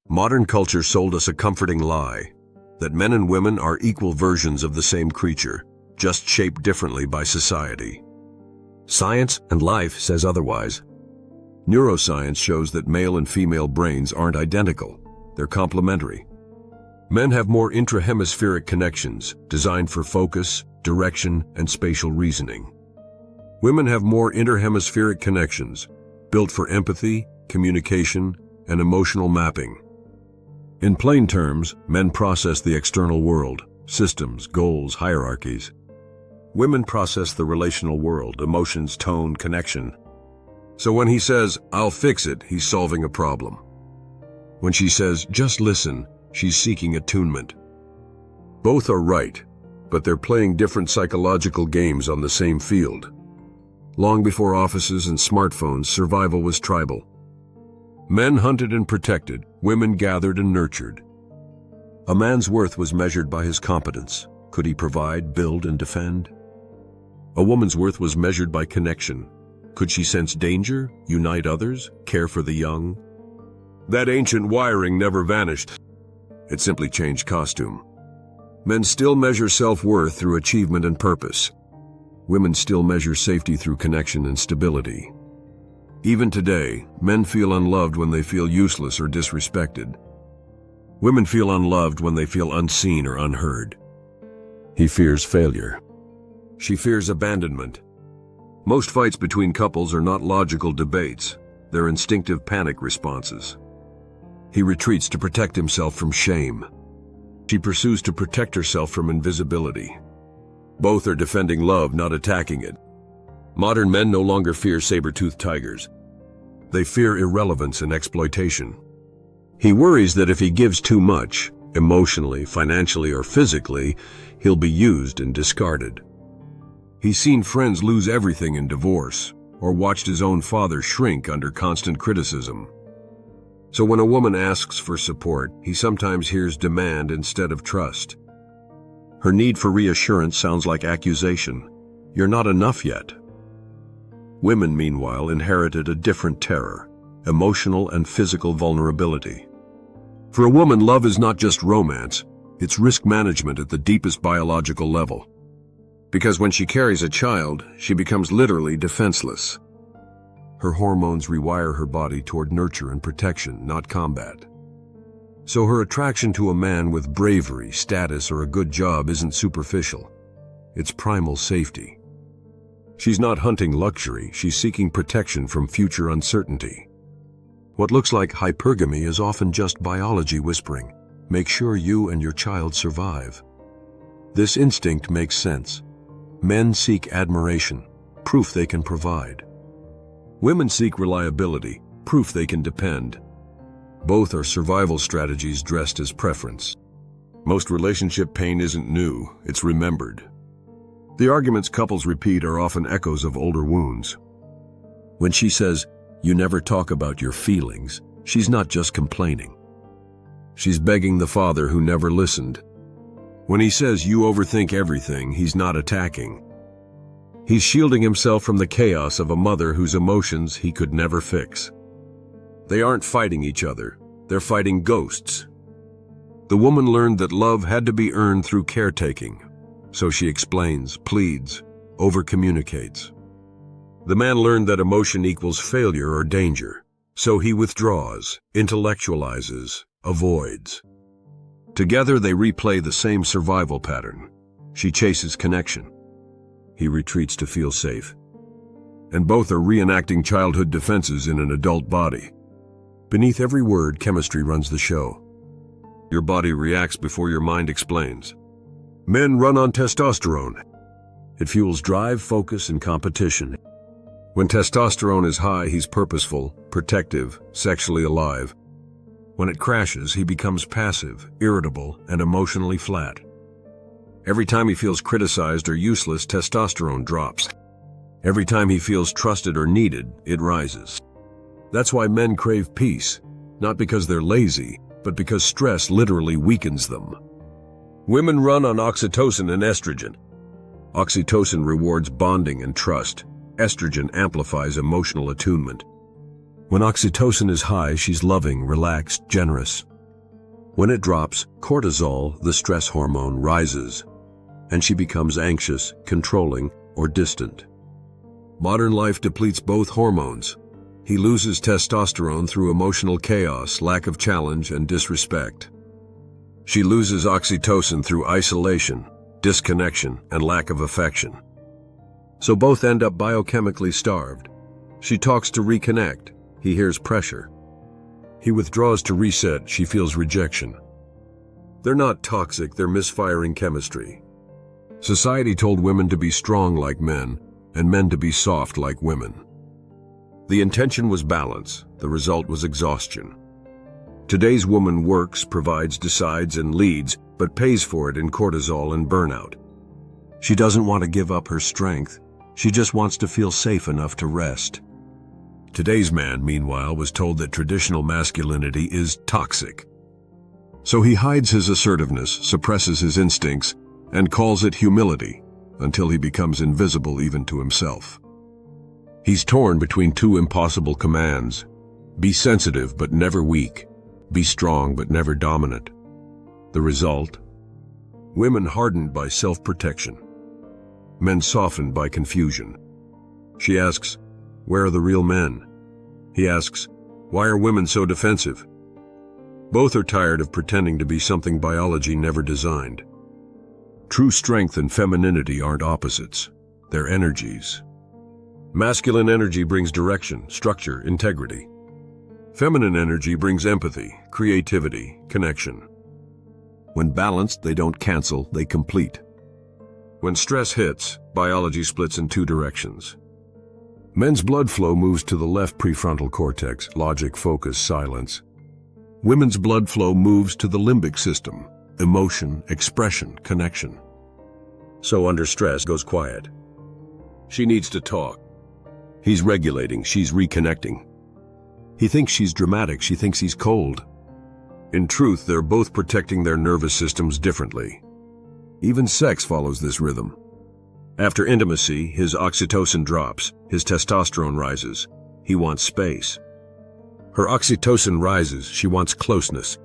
Modern culture sold us a comforting lie, that men and women are equal versions of the same creature, just shaped differently by society. Science and life says otherwise. Neuroscience shows that male and female brains aren't identical, they're complementary. Men have more intrahemispheric connections, designed for focus, direction, and spatial reasoning. Women have more interhemispheric connections, built for empathy, communication, and emotional mapping. In plain terms, men process the external world, systems, goals, hierarchies. Women process the relational world, emotions, tone, connection. So when he says, "I'll fix it," he's solving a problem. When she says, "Just listen," she's seeking attunement. Both are right, but they're playing different psychological games on the same field. Long before offices and smartphones, survival was tribal. Men hunted and protected, women gathered and nurtured. A man's worth was measured by his competence. Could he provide, build, and defend? A woman's worth was measured by connection. Could she sense danger, unite others, care for the young? That ancient wiring never vanished. It simply changed costume. Men still measure self-worth through achievement and purpose. Women still measure safety through connection and stability. Even today, men feel unloved when they feel useless or disrespected. Women feel unloved when they feel unseen or unheard. He fears failure. She fears abandonment. Most fights between couples are not logical debates. They're instinctive panic responses. He retreats to protect himself from shame. She pursues to protect herself from invisibility. Both are defending love, not attacking it. Modern men no longer fear saber-toothed tigers. They fear irrelevance and exploitation. He worries that if he gives too much, emotionally, financially, or physically, he'll be used and discarded. He's seen friends lose everything in divorce, or watched his own father shrink under constant criticism. So when a woman asks for support, he sometimes hears demand instead of trust. Her need for reassurance sounds like accusation. You're not enough yet. Women, meanwhile, inherited a different terror, emotional and physical vulnerability. For a woman, love is not just romance, it's risk management at the deepest biological level. Because when she carries a child, she becomes literally defenseless. Her hormones rewire her body toward nurture and protection, not combat. So her attraction to a man with bravery, status, or a good job isn't superficial. It's primal safety. She's not hunting luxury, she's seeking protection from future uncertainty. What looks like hypergamy is often just biology whispering, "Make sure you and your child survive." This instinct makes sense. Men seek admiration, proof they can provide. Women seek reliability, proof they can depend. Both are survival strategies dressed as preference. Most relationship pain isn't new, it's remembered. The arguments couples repeat are often echoes of older wounds. When she says, "You never talk about your feelings," she's not just complaining. She's begging the father who never listened. When he says, "You overthink everything," he's not attacking. He's shielding himself from the chaos of a mother whose emotions he could never fix. They aren't fighting each other, they're fighting ghosts. The woman learned that love had to be earned through caretaking. So she explains, pleads, over-communicates. The man learned that emotion equals failure or danger, so he withdraws, intellectualizes, avoids. Together they replay the same survival pattern. She chases connection. He retreats to feel safe. And both are reenacting childhood defenses in an adult body. Beneath every word, chemistry runs the show. Your body reacts before your mind explains. Men run on testosterone. It fuels drive, focus, and competition. When testosterone is high, he's purposeful, protective, sexually alive. When it crashes, he becomes passive, irritable, and emotionally flat. Every time he feels criticized or useless, testosterone drops. Every time he feels trusted or needed, it rises. That's why men crave peace, not because they're lazy, but because stress literally weakens them. Women run on oxytocin and estrogen. Oxytocin rewards bonding and trust. Estrogen amplifies emotional attunement. When oxytocin is high, she's loving, relaxed, generous. When it drops, cortisol, the stress hormone, rises, and she becomes anxious, controlling, or distant. Modern life depletes both hormones. He loses testosterone through emotional chaos, lack of challenge, and disrespect. She loses oxytocin through isolation, disconnection, and lack of affection. So both end up biochemically starved. She talks to reconnect. He hears pressure. He withdraws to reset. She feels rejection. They're not toxic, they're misfiring chemistry. Society told women to be strong like men, and men to be soft like women. The intention was balance, the result was exhaustion. Today's woman works, provides, decides, and leads, but pays for it in cortisol and burnout. She doesn't want to give up her strength, she just wants to feel safe enough to rest. Today's man, meanwhile, was told that traditional masculinity is toxic. So he hides his assertiveness, suppresses his instincts, and calls it humility, until he becomes invisible even to himself. He's torn between two impossible commands: be sensitive but never weak, be strong but never dominant. The result? Women hardened by self-protection, men softened by confusion. She asks, where are the real men? He asks, why are women so defensive? Both are tired of pretending to be something biology never designed. True strength and femininity aren't opposites, they're energies. Masculine energy brings direction, structure, integrity. Feminine energy brings empathy, creativity, connection. When balanced, they don't cancel, they complete. When stress hits, biology splits in two directions. Men's blood flow moves to the left prefrontal cortex, logic, focus, silence. Women's blood flow moves to the limbic system, emotion, expression, connection. So under stress goes quiet. She needs to talk. He's regulating, she's reconnecting. He thinks she's dramatic, she thinks he's cold. In truth, they're both protecting their nervous systems differently. Even sex follows this rhythm. After intimacy, his oxytocin drops, his testosterone rises. He wants space. Her oxytocin rises, she wants closeness.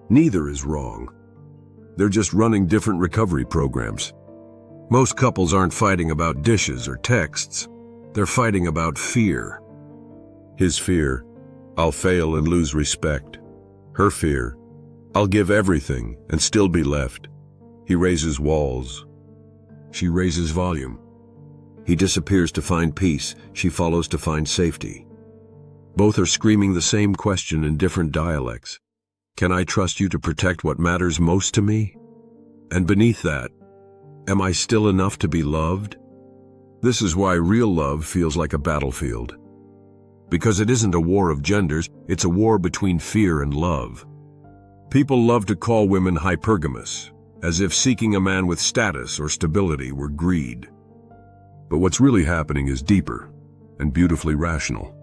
Neither is wrong. They're just running different recovery programs. Most couples aren't fighting about dishes or texts. They're fighting about fear. His fear, I'll fail and lose respect. Her fear, I'll give everything and still be left. He raises walls. She raises volume. He disappears to find peace. She follows to find safety. Both are screaming the same question in different dialects. Can I trust you to protect what matters most to me? And beneath that, am I still enough to be loved? This is why real love feels like a battlefield. Because it isn't a war of genders, it's a war between fear and love. People love to call women hypergamous, as if seeking a man with status or stability were greed. But what's really happening is deeper and beautifully rational.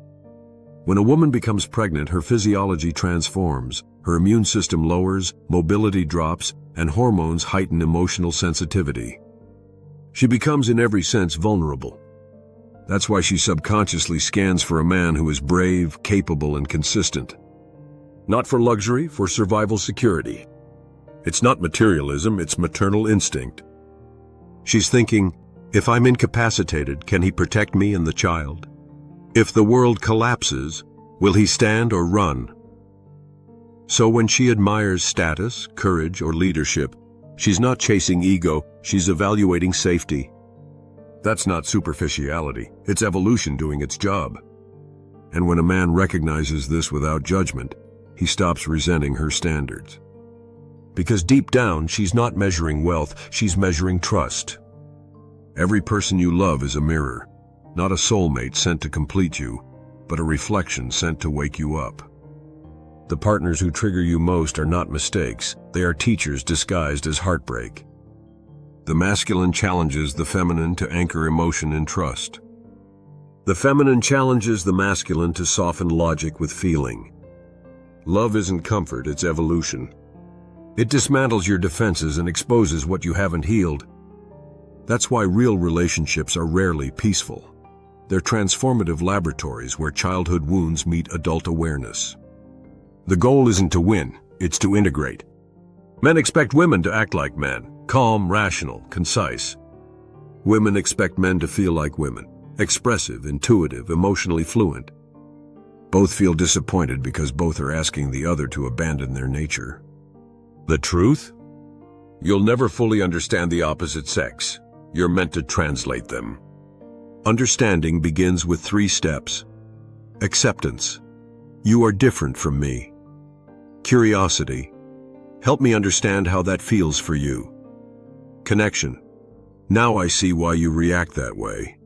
When a woman becomes pregnant, her physiology transforms, her immune system lowers, mobility drops, and hormones heighten emotional sensitivity. She becomes in every sense vulnerable. That's why she subconsciously scans for a man who is brave, capable, and consistent. Not for luxury, for survival security. It's not materialism, it's maternal instinct. She's thinking, if I'm incapacitated, can he protect me and the child? If the world collapses, will he stand or run? So when she admires status, courage, or leadership, she's not chasing ego, she's evaluating safety. That's not superficiality, it's evolution doing its job. And when a man recognizes this without judgment, he stops resenting her standards. Because deep down, she's not measuring wealth, she's measuring trust. Every person you love is a mirror, not a soulmate sent to complete you, but a reflection sent to wake you up. The partners who trigger you most are not mistakes, they are teachers disguised as heartbreak. The masculine challenges the feminine to anchor emotion in trust. The feminine challenges the masculine to soften logic with feeling. Love isn't comfort, it's evolution. It dismantles your defenses and exposes what you haven't healed. That's why real relationships are rarely peaceful. They're transformative laboratories where childhood wounds meet adult awareness. The goal isn't to win, it's to integrate. Men expect women to act like men, calm, rational, concise. Women expect men to feel like women, expressive, intuitive, emotionally fluent. Both feel disappointed because both are asking the other to abandon their nature. The truth? You'll never fully understand the opposite sex. You're meant to translate them. Understanding begins with 3 steps. Acceptance. You are different from me. Curiosity. Help me understand how that feels for you. Connection. Now I see why you react that way.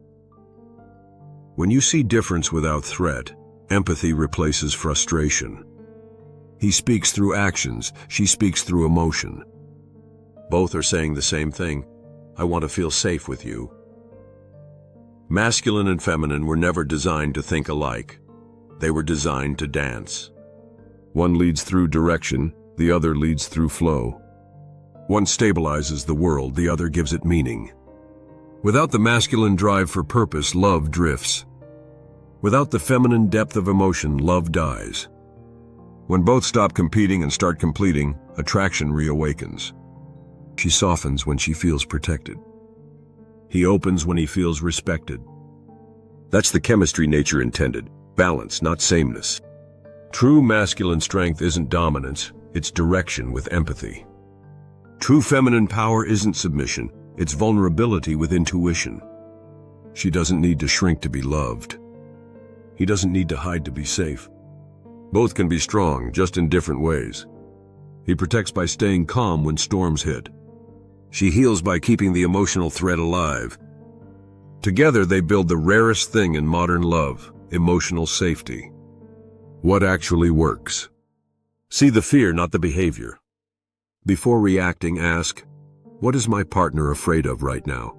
When you see difference without threat, empathy replaces frustration. He speaks through actions, she speaks through emotion. Both are saying the same thing. I want to feel safe with you. Masculine and feminine were never designed to think alike. They were designed to dance. One leads through direction, the other leads through flow. One stabilizes the world, the other gives it meaning. Without the masculine drive for purpose, love drifts. Without the feminine depth of emotion, love dies. When both stop competing and start completing, attraction reawakens. She softens when she feels protected. He opens when he feels respected. That's the chemistry nature intended. Balance, not sameness. True masculine strength isn't dominance, it's direction with empathy. True feminine power isn't submission, it's vulnerability with intuition. She doesn't need to shrink to be loved. He doesn't need to hide to be safe. Both can be strong, just in different ways. He protects by staying calm when storms hit. She heals by keeping the emotional thread alive. Together they build the rarest thing in modern love, emotional safety. What actually works? See the fear, not the behavior. Before reacting, ask, what is my partner afraid of right now?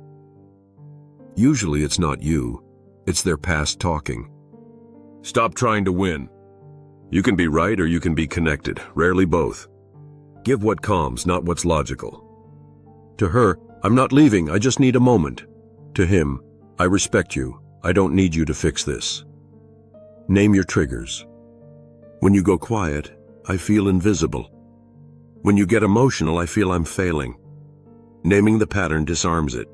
Usually it's not you, it's their past talking. Stop trying to win. You can be right or you can be connected, rarely both. Give what calms, not what's logical. To her, I'm not leaving, I just need a moment. To him, I respect you, I don't need you to fix this. Name your triggers. When you go quiet, I feel invisible. When you get emotional, I feel I'm failing. Naming the pattern disarms it.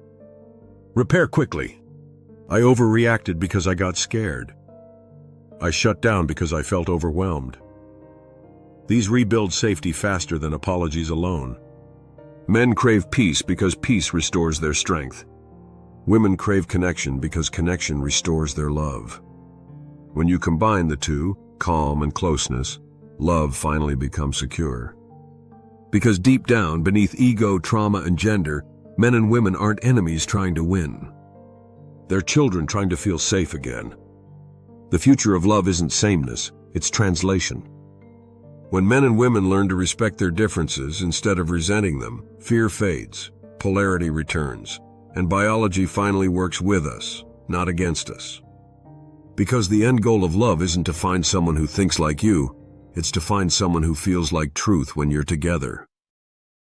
Repair quickly. I overreacted because I got scared. I shut down because I felt overwhelmed. These rebuild safety faster than apologies alone. Men crave peace because peace restores their strength. Women crave connection because connection restores their love. When you combine the two, calm and closeness, love finally becomes secure. Because deep down, beneath ego, trauma, and gender, men and women aren't enemies trying to win. They're children trying to feel safe again. The future of love isn't sameness, it's translation. When men and women learn to respect their differences instead of resenting them, fear fades, polarity returns, and biology finally works with us, not against us. Because the end goal of love isn't to find someone who thinks like you, it's to find someone who feels like truth when you're together.